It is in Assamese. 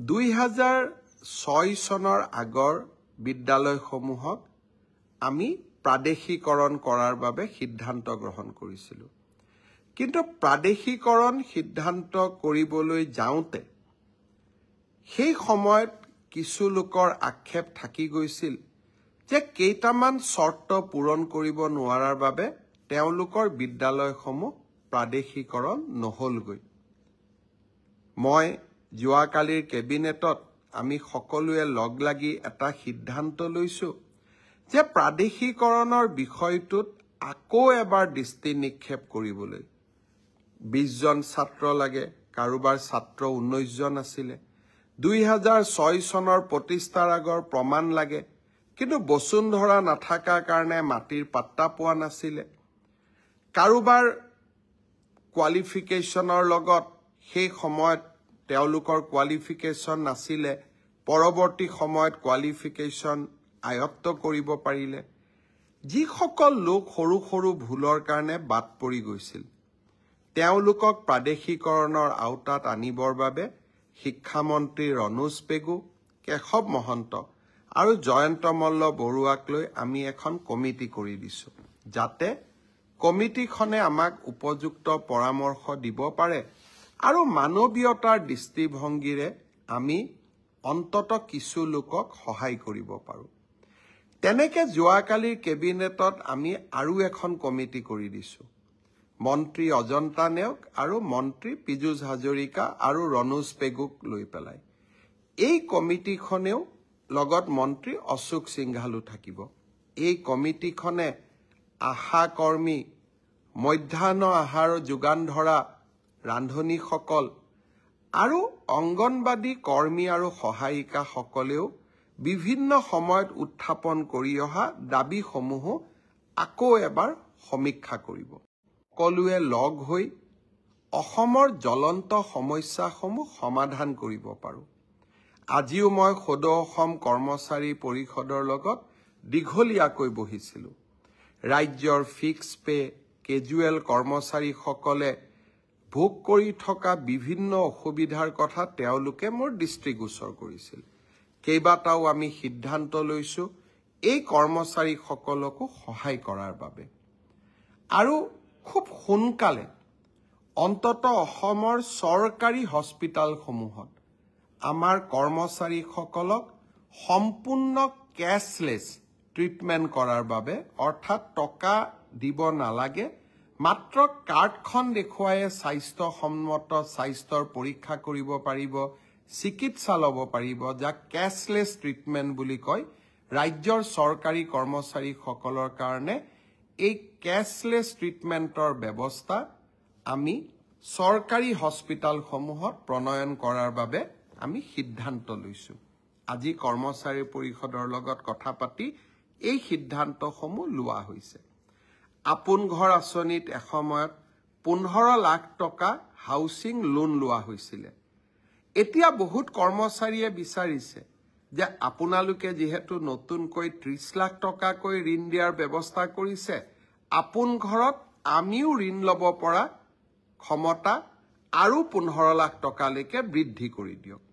2006 চনৰ আগৰ বিদ্যালয়সমূহক আমি প্ৰাদেশিকৰণ কৰাৰ বাবে সিদ্ধান্ত গ্ৰহণ কৰিছিলোঁ। কিন্তু প্ৰাদেশিকৰণ সিদ্ধান্ত কৰিবলৈ যাওঁতে সেই সময়ত কিছু লোকৰ আক্ষেপ থাকি গৈছিল যে কেইটামান চৰ্ত পূৰণ কৰিব নোৱাৰাৰ বাবে তেওঁলোকৰ বিদ্যালয়সমূহ প্ৰাদেশিকৰণ নহলগৈ। মই যোৱাকালিৰ কেবিনেটত আমি সকলোৱে লগ লাগি এটা সিদ্ধান্ত লৈছোঁ যে প্ৰাদেশিকৰণৰ বিষয়টোত আকৌ এবাৰ দৃষ্টি নিক্ষেপ কৰিবলৈ 20 জন ছাত্ৰ লাগে, কাৰোবাৰ ছাত্ৰ 19 জন আছিলে। 2006 চনৰ প্ৰতিষ্ঠাৰ আগৰ প্ৰমাণ লাগে, কিন্তু বসুন্ধৰা নাথাকাৰ কাৰণে মাটিৰ পাত্তা পোৱা নাছিলে। কাৰোবাৰ কোৱালিফিকেশ্যনৰ লগত সেই সময়ত তেওঁলোকৰ কোৱালিফিকেশ্যন নাছিলে, পৰৱৰ্তী সময়ত কোৱালিফিকেশ্যন আয়ত্ত কৰিব পাৰিলে। যিসকল লোক সৰু সৰু ভুলৰ কাৰণে বাদ পৰি গৈছিল তেওঁলোকক প্ৰাদেশিকৰণৰ আওতাত আনিবৰ বাবে শিক্ষামন্ত্ৰী ৰণোজ পেগু, কেশৱ মহন্ত আৰু জয়ন্ত মল্ল বৰুৱাক লৈ আমি এখন কমিটি কৰি দিছোঁ, যাতে কমিটিখনে আমাক উপযুক্ত পৰামৰ্শ দিব পাৰে আৰু মানৱীয়তাৰ দৃষ্টিভংগীৰে আমি অন্তত কিছু লোকক সহায় কৰিব পাৰোঁ। তেনেকে যোৱাকালিৰ কেবিনেটত আমি আৰু এখন কমিটি কৰি দিছোঁ। মন্ত্ৰী অজন্তা নেওগ আৰু মন্ত্ৰী পীযুষ হাজৰিকা আৰু ৰণোজ পেগুক লৈ পেলাই। এই কমিটিখনেও লগত মন্ত্ৰী অশোক সিংঘালো থাকিব। এই কমিটিখনে আশা কৰ্মী, মধ্যাহ্ন আহাৰ যোগান ধৰা ৰান্ধনীসকল আৰু অংগনবাদী কৰ্মী আৰু সহায়িকাসকলেও বিভিন্ন সময়ত উত্থাপন কৰি অহা দাবীসমূহো আকৌ এবাৰ সমীক্ষা কৰিব। সকলোৱে লগ হৈ অসমৰ জ্বলন্ত সমস্যাসমূহ সমাধান কৰিব পাৰোঁ। আজিও মই সদৌ অসম কৰ্মচাৰী পৰিষদৰ লগত দীঘলীয়াকৈ বহিছিলোঁ। ৰাজ্যৰ ফিক্স পে, কেজুৱেল কৰ্মচাৰীসকলে ভোগ কৰি থকা বিভিন্ন অসুবিধাৰ কথা তেওঁলোকে মোৰ দৃষ্টিগোচৰ কৰিছিল। কেইবাটাও আমি সিদ্ধান্ত লৈছোঁ এই কৰ্মচাৰীসকলকো সহায় কৰাৰ বাবে। আৰু খুব সোনকালে অন্তত অসমৰ চৰকাৰী হস্পিটালসমূহত আমাৰ কৰ্মচাৰীসকলক সম্পূৰ্ণ কেছলেছ ট্ৰিটমেণ্ট কৰাৰ বাবে, অৰ্থাৎ টকা দিব নালাগে, মাত্ৰ কাৰ্ডখন দেখুৱাই স্বাস্থ্যসন্মত স্বাস্থ্যৰ পৰীক্ষা কৰিব পাৰিব, চিকিৎসা ল'ব পাৰিব, যাক কেছলেছ ট্ৰিটমেণ্ট বুলি কয়। ৰাজ্যৰ চৰকাৰী কৰ্মচাৰীসকলৰ কাৰণে এই কেছলেছ ট্ৰিটমেণ্টৰ ব্যৱস্থা আমি চৰকাৰী হস্পিটালসমূহত প্ৰণয়ন কৰাৰ বাবে আমি সিদ্ধান্ত লৈছোঁ। আজি কৰ্মচাৰী পৰিষদৰ লগত কথা পাতি এই সিদ্ধান্তসমূহ লোৱা হৈছে। আপোন ঘৰ আঁচনিত এসময়ত 15 লাখ টকা হাউচিং লোন লোৱা হৈছিলে। এতিয়া বহুত কৰ্মচাৰীয়ে বিচাৰিছে যে আপোনালোকে যিহেতু নতুনকৈ 30 লাখ টকাকৈ ঋণ দিয়াৰ ব্যৱস্থা কৰিছে, আপোন ঘৰত আমিও ঋণ ল'ব পৰা ক্ষমতা আৰু 15 লাখ টকালৈকে বৃদ্ধি কৰি দিয়ক।